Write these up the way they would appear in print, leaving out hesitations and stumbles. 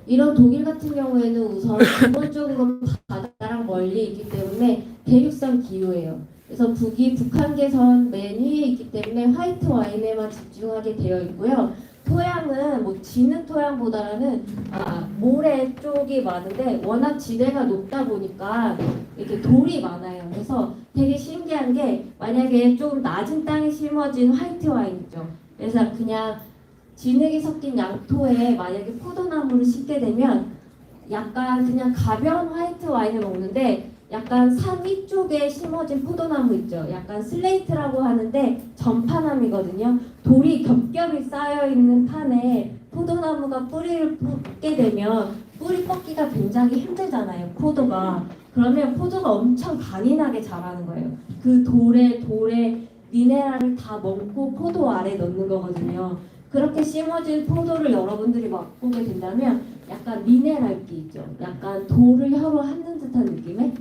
이런 독일 같은 경우에는 우선 기본적으로 바다랑 멀리 있기 때문에 대륙성 기후예요. 그래서 북이 북한계선 맨 위에 있기 때문에 화이트 와인에만 집중하게 되어 있고요. 토양은 뭐 지는 토양보다는 모래 쪽이 많은데 워낙 지대가 높다 보니까 이렇게 돌이 많아요. 그래서 되게 신기한 게 만약에 좀 낮은 땅에 심어진 화이트 와인 있죠. 그래서 그냥 진흙이 섞인 양토에 만약에 포도나무를 심게 되면 약간 그냥 가벼운 화이트 와인을 먹는데 약간 산 위쪽에 심어진 포도나무 있죠. 약간 슬레이트라고 하는데 전파남이거든요. 돌이 겹겹이 쌓여있는 판에 포도나무가 뿌리를 뽑게 되면 뿌리 뽑기가 굉장히 힘들잖아요. 포도가. 그러면 포도가 엄청 강인하게 자라는 거예요. 그 돌에 미네랄을 다 먹고 포도 알에 넣는 거거든요. 그렇게 심어진 포도를 여러분들이 맛보게 된다면 약간 미네랄기 있죠. 약간 돌을 혀로 핥는 듯한 느낌의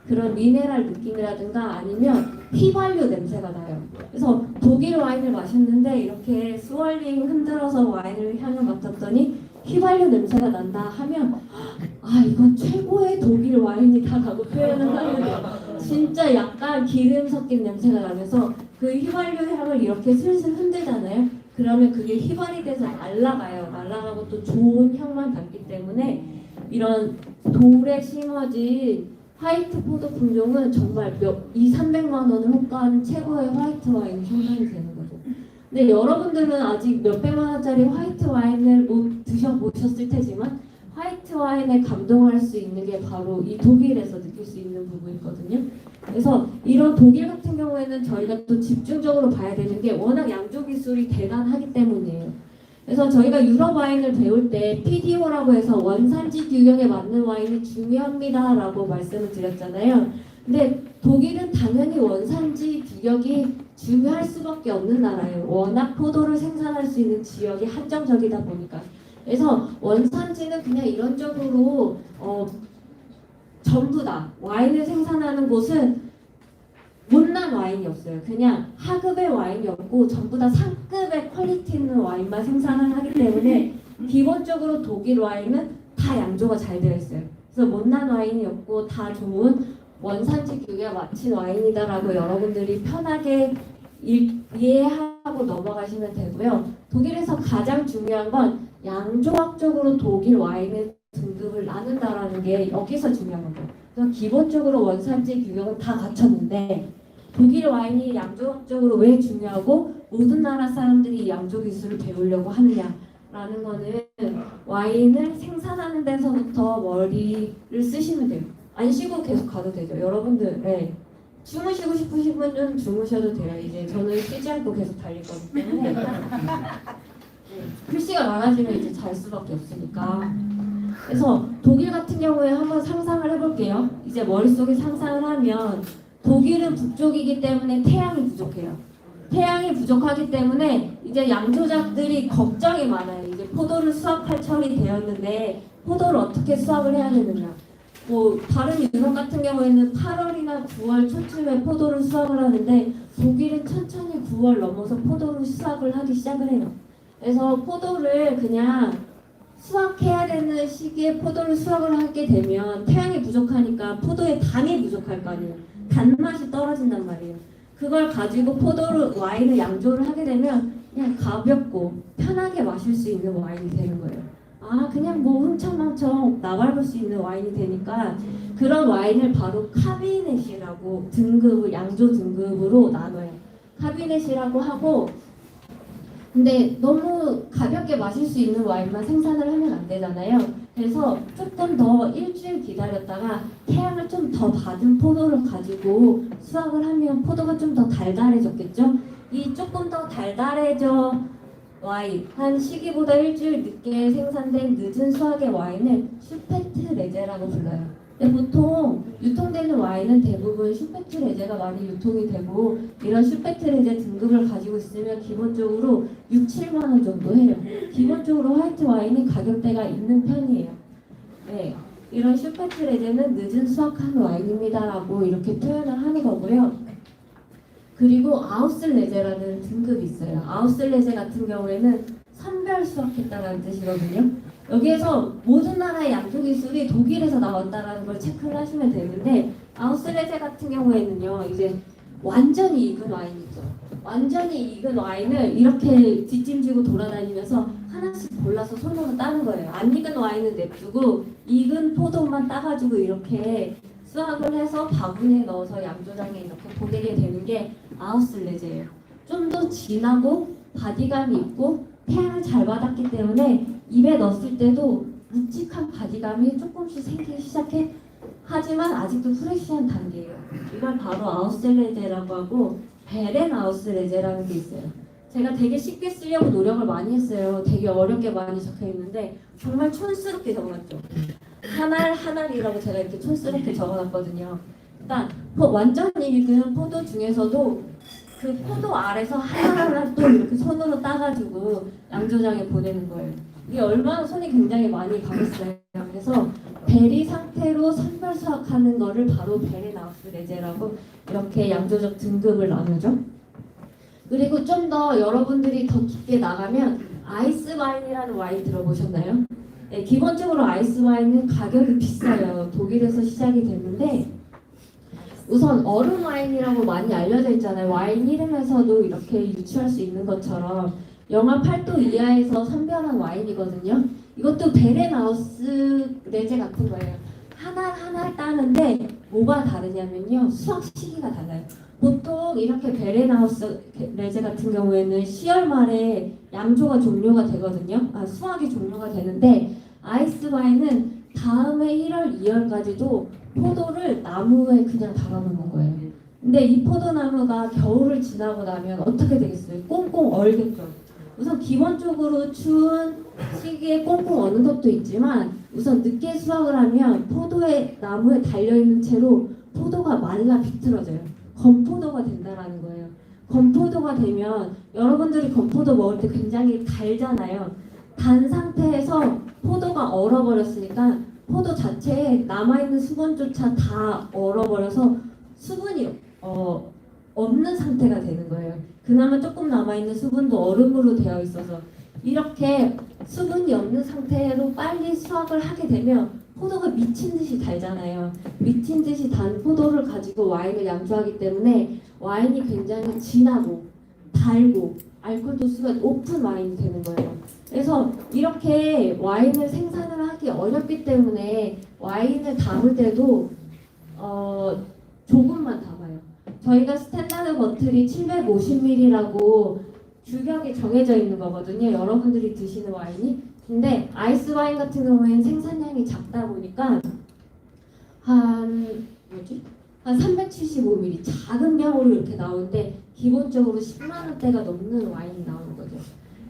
그런 미네랄 느낌이라든가 아니면 휘발유 냄새가 나요. 그래서 독일 와인을 마셨는데 이렇게 스월링 흔들어서 와인을 향을 맡았더니 휘발유 냄새가 난다 하면 이건 최고의 독일 와인이다라고 표현을 하는데 진짜 약간 기름 섞인 냄새가 나면서 그 휘발유 향을 이렇게 슬슬 흔들잖아요. 그러면 그게 휘발이 돼서 날아가요. 날아가고 또 좋은 향만 담기 때문에 이런 돌에 심어진 화이트 포도 품종은 정말 200~300만 원을 호가하는 최고의 화이트 와인이 형성이 되는 거죠. 근데 여러분들은 아직 몇백만 원짜리 화이트 와인을 못 드셔보셨을 테지만 화이트 와인에 감동할 수 있는 게 바로 이 독일에서 느낄 수 있는 부분이거든요. 그래서 이런 독일 같은 경우에는 저희가 또 집중적으로 봐야 되는 게 워낙 양조 기술이 대단하기 때문이에요. 그래서 저희가 유럽 와인을 배울 때 PDO라고 해서 원산지 규격에 맞는 와인이 중요합니다라고 말씀을 드렸잖아요. 근데 독일은 당연히 원산지 규격이 중요할 수밖에 없는 나라예요. 워낙 포도를 생산할 수 있는 지역이 한정적이다 보니까. 그래서 원산지는 그냥 이론적으로 전부 다 와인을 생산하는 곳은 못난 와인이 없어요. 그냥 하급의 와인이 없고 전부 다 상급의 퀄리티 있는 와인만 생산을 하기 때문에 기본적으로 독일 와인은 다 양조가 잘 되어 있어요. 그래서 못난 와인이 없고 다 좋은 원산지 규격에 맞춘 와인이다라고 여러분들이 편하게 이해하고 넘어가시면 되고요. 독일에서 가장 중요한 건 양조학적으로 독일 와인의 등급을 나눈다라는 게 여기서 중요한 거예요. 그래서 기본적으로 원산지 규격은 다 갖췄는데 독일 와인이 양조학적으로 왜 중요하고 모든 나라 사람들이 양조 기술을 배우려고 하느냐라는 거는 와인을 생산하는 데서부터 머리를 쓰시면 돼요. 안 쉬고 계속 가도 되죠. 여러분들 주무시고 싶으신 분은 주무셔도 돼요. 이제 저는 쉬지 않고 계속 달릴 거기 때문에 글씨가 많아지면 이제 잘 수밖에 없으니까. 그래서 독일 같은 경우에 한번 상상을 해볼게요. 이제 머릿속에 상상을 하면 독일은 북쪽이기 때문에 태양이 부족해요. 태양이 부족하기 때문에 이제 양조장들이 걱정이 많아요. 이제 포도를 수확할 철이 되었는데 포도를 어떻게 수확을 해야 되느냐. 뭐 다른 유럽 같은 경우에는 8월이나 9월 초쯤에 포도를 수확을 하는데 독일은 천천히 9월 넘어서 포도를 수확을 하기 시작을 해요. 그래서 포도를 그냥 수확해야 되는 시기에 포도를 수확을 하게 되면 태양이 부족하니까 포도에 당이 부족할 거 아니에요. 단맛이 떨어진단 말이에요. 그걸 가지고 와인을 양조를 하게 되면 그냥 가볍고 편하게 마실 수 있는 와인이 되는 거예요. 그냥 뭐 흥청망청 나밟을 수 있는 와인이 되니까 그런 와인을 바로 카비넷이라고 양조 등급으로 나눠요. 카비넷이라고 하고 근데 너무 가볍게 마실 수 있는 와인만 생산을 하면 안 되잖아요. 그래서 조금 더 일주일 기다렸다가 태양을 좀 더 받은 포도를 가지고 수확을 하면 포도가 좀 더 달달해졌겠죠? 이 조금 더 달달해져 와인, 한 시기보다 일주일 늦게 생산된 늦은 수확의 와인을 슈페트 레제라고 불러요. 근데 보통 유통되는 와인은 대부분 슈페트 레제가 많이 유통이 되고 이런 슈페트 레제 등급을 가지고 있으면 기본적으로 6~7만 원 정도 해요. 기본적으로 화이트 와인이 가격대가 있는 편이에요. 이런 슈페트 레제는 늦은 수확한 와인입니다라고 이렇게 표현을 하는 거고요. 그리고 아우슬레제라는 등급이 있어요. 아우슬레제 같은 경우에는 선별 수확했다는 뜻이거든요. 여기에서 모든 나라의 양조 기술이 독일에서 나왔다라는 걸 체크를 하시면 되는데 아우슬레제 같은 경우에는요 이제 완전히 익은 와인이죠. 완전히 익은 와인을 이렇게 뒷짐지고 돌아다니면서 하나씩 골라서 손으로 따는 거예요. 안 익은 와인은 냅두고 익은 포도만 따가지고 이렇게 수확을 해서 바구니에 넣어서 양조장에 이렇게 보내게 되는 게 아우슬레제예요. 좀 더 진하고 바디감이 있고 태양을 잘 받았기 때문에 입에 넣었을 때도 묵직한 바디감이 조금씩 생기기 시작해. 하지만 아직도 프레시한 단계예요. 이걸 바로 아우슬레제라고 하고 베렌 아우슬레제라는 게 있어요. 제가 되게 쉽게 쓰려고 노력을 많이 했어요. 되게 어렵게 많이 적혀 있는데 정말 촌스럽게 적어놨죠. 하날 하날이라고 제가 이렇게 촌스럽게 적어놨거든요. 그러니까 완전히 익은 포도 중에서도 그 포도 알에서 하나하나 또 이렇게 손으로 따가지고 양조장에 보내는 거예요. 이게 얼마나 손이 굉장히 많이 가겠어요. 그래서 베리 상태로 선별 수확하는 거를 바로 베렌 아우슬레제라고 이렇게 양조적 등급을 나누죠. 그리고 좀 더 여러분들이 더 깊게 나가면 아이스 와인이라는 와인 들어보셨나요? 네, 기본적으로 아이스 와인은 가격이 비싸요. 독일에서 시작이 됐는데 우선 얼음 와인이라고 많이 알려져 있잖아요. 와인 이름에서도 이렇게 유추할 수 있는 것처럼 영하 8도 이하에서 선별한 와인이거든요. 이것도 베렌 아우슬레제 같은 거예요. 하나 따는데 뭐가 다르냐면요. 수확 시기가 달라요. 보통 이렇게 베렌 아우슬레제 같은 경우에는 10월 말에 양조가 종료가 되거든요. 수확이 종료가 되는데 아이스 와인은 다음해 1월, 2월까지도 포도를 나무에 그냥 달아놓는 거예요. 근데 이 포도나무가 겨울을 지나고 나면 어떻게 되겠어요? 꽁꽁 얼겠죠. 우선 기본적으로 추운 시기에 꽁꽁 어는 것도 있지만 우선 늦게 수확을 하면 포도의 나무에 달려있는 채로 포도가 말라 비틀어져요. 건포도가 된다라는 거예요. 건포도가 되면 여러분들이 건포도 먹을 때 굉장히 달잖아요. 단 상태에서 포도가 얼어버렸으니까 포도 자체에 남아있는 수분조차 다 얼어버려서 수분이 없는 상태가 되는 거예요. 그나마 조금 남아있는 수분도 얼음으로 되어 있어서 이렇게 수분이 없는 상태로 빨리 수확을 하게 되면 포도가 미친 듯이 달잖아요. 미친 듯이 단 포도를 가지고 와인을 양조하기 때문에 와인이 굉장히 진하고 달고 알코올 도수가 높은 와인이 되는 거예요. 그래서 이렇게 와인을 생산을 하기 어렵기 때문에 와인을 담을 때도 조금만 담아요. 저희가 스탠다드 버틀이 750ml라고 규격이 정해져 있는 거거든요. 여러분들이 드시는 와인이. 근데 아이스 와인 같은 경우에는 생산량이 작다 보니까 한 375ml 작은 병으로 이렇게 나오는데 기본적으로 10만 원대가 넘는 와인이 나오는 거죠.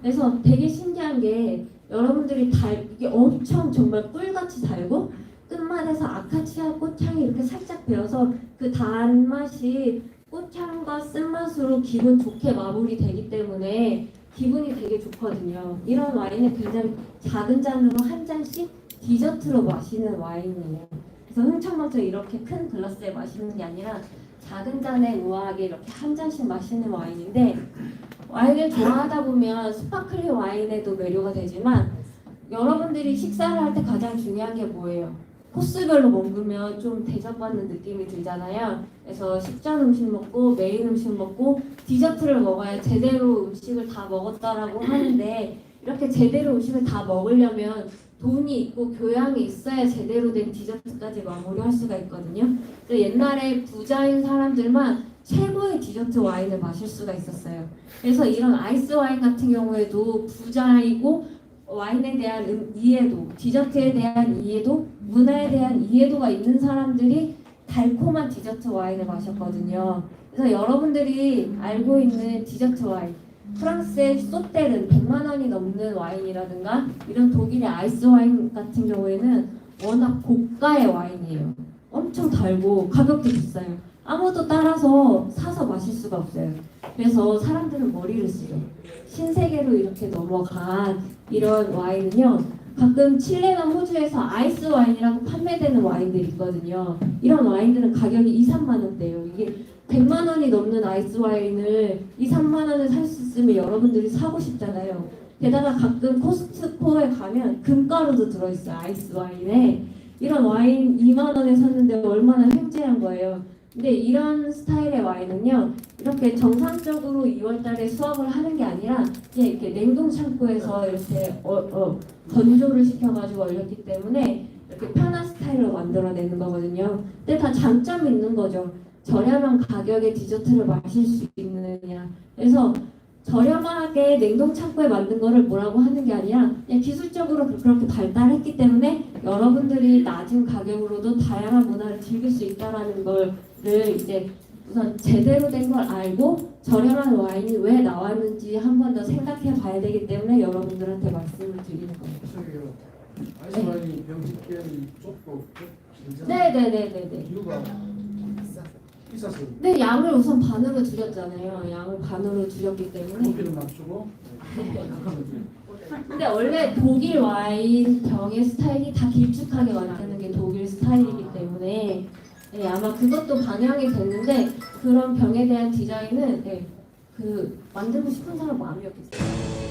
그래서 되게 신기한 게 여러분들이 이게 엄청 정말 꿀같이 달고 끝맛에서 아카치아 꽃향이 이렇게 살짝 배어서 그 단맛이 꽃향과 쓴맛으로 기분 좋게 마무리되기 때문에 기분이 되게 좋거든요. 이런 와인은 굉장히 작은 잔으로 한 잔씩 디저트로 마시는 와인이에요. 그래서 흥청망청 이렇게 큰 글라스에 마시는 게 아니라 작은 잔에 우아하게 이렇게 한 잔씩 마시는 와인인데 와인을 좋아하다 보면 스파클링 와인에도 매료가 되지만 여러분들이 식사를 할 때 가장 중요한 게 뭐예요? 코스별로 먹으면 좀 대접받는 느낌이 들잖아요. 그래서 식전 음식 먹고 메인 음식 먹고 디저트를 먹어야 제대로 음식을 다 먹었다라고 하는데 이렇게 제대로 음식을 다 먹으려면 돈이 있고 교양이 있어야 제대로 된 디저트까지 마무리할 수가 있거든요. 그래서 옛날에 부자인 사람들만 최고의 디저트 와인을 마실 수가 있었어요. 그래서 이런 아이스 와인 같은 경우에도 부자이고 와인에 대한 이해도, 디저트에 대한 이해도, 문화에 대한 이해도가 있는 사람들이 달콤한 디저트 와인을 마셨거든요. 그래서 여러분들이 알고 있는 디저트 와인, 프랑스의 소텔은 100만 원이 넘는 와인이라든가 이런 독일의 아이스 와인 같은 경우에는 워낙 고가의 와인이에요. 엄청 달고 가격도 비싸요. 아무도 따라서 사서 마실 수가 없어요. 그래서 사람들은 머리를 쓰죠. 신세계로 이렇게 넘어간 이런 와인은요. 가끔 칠레나 호주에서 아이스 와인이라고 판매되는 와인들이 있거든요. 이런 와인들은 가격이 2, 3만 원대예요. 이게 100만 원이 넘는 아이스 와인을 2, 3만 원에 살 수 있으면 여러분들이 사고 싶잖아요. 게다가 가끔 코스트코에 가면 금가루도 들어있어요. 아이스 와인에. 이런 와인 2만 원에 샀는데 얼마나 횡재한 거예요. 근데 이런 스타일의 와인은요, 이렇게 정상적으로 2월 달에 수확을 하는 게 아니라 그냥 이렇게 냉동 창고에서 이렇게 건조를 시켜가지고 얼렸기 때문에 이렇게 편한 스타일로 만들어내는 거거든요. 근데 다 장점이 있는 거죠. 저렴한 가격에 디저트를 마실 수 있느냐. 그래서 저렴하게 냉동 창고에 만든 거를 뭐라고 하는 게 아니라 그냥 기술적으로 그렇게 발달했기 때문에 여러분들이 낮은 가격으로도 다양한 문화를 즐길 수 있다라는 거를 이제 우선 제대로 된 걸 알고 저렴한 와인이 왜 나왔는지 한 번 더 생각해 봐야 되기 때문에 여러분들한테 말씀을 드리는 겁니다. 아이스 와인이 병식기한이 좁고 네네네네네. 이유가 비싸서 네, 양을 우선 반으로 줄였잖아요. 양을 반으로 줄였기 때문에. 고기를 맞추고 근데 원래 독일 와인 병의 스타일이 다 길쭉하게 만드는 게 독일 스타일이기 때문에 네, 아마 그것도 반영이 됐는데 그런 병에 대한 디자인은 네, 그 만들고 싶은 사람 마음이 없겠어요.